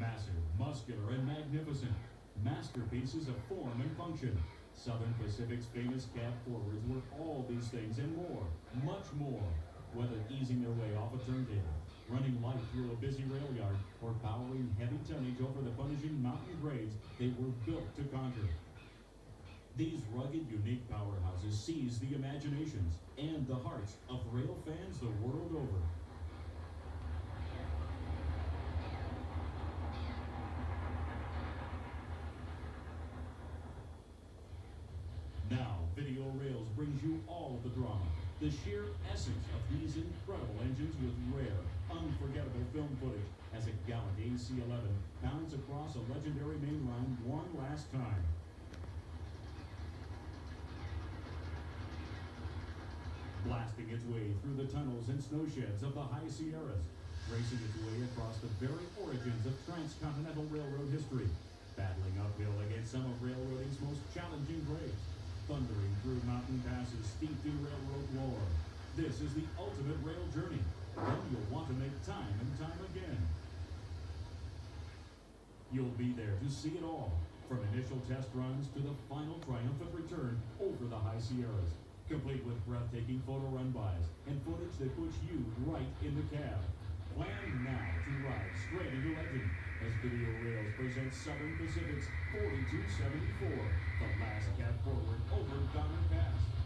Massive, muscular, and magnificent. Masterpieces of form and function. Southern Pacific's famous cab forwards were all these things and more, much more. Whether easing their way off a turntable, running light through a busy rail yard, or powering heavy tonnage over the punishing mountain grades, they were built to conquer. These rugged, unique powerhouses seize the imaginations and the hearts of rail fans the world over. Now, Video Rails brings you all the drama, the sheer essence of these incredible engines with rare, unforgettable film footage as a gallant AC-11 pounds across a legendary main line one last time. Blasting its way through the tunnels and snow sheds of the high Sierras, racing its way across the very origins of transcontinental railroad history, battling uphill against some of railroading's most challenging grades, thundering through mountain passes steeped in railroad lore. This is the ultimate rail journey, one you'll want to make time and time again. You'll be there to see it all, from initial test runs to the final triumphant return over the high Sierras, complete with breathtaking photo run-bys and footage that puts you right in the cab. Plan now to ride straight into legend as Video Rails presents Southern Pacific's 4274, the last cab forward over Donner Pass.